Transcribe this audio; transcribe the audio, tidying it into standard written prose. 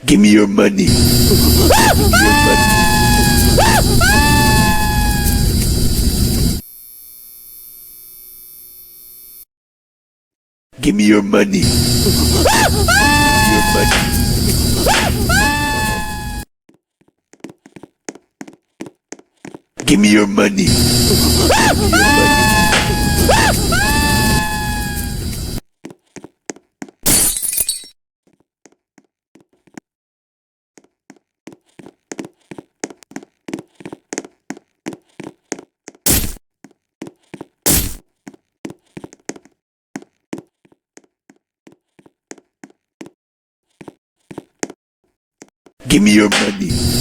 Give me your money. Give me your money. Give me your money. Give me your money. Give me your money. Give me your money. Give me your money.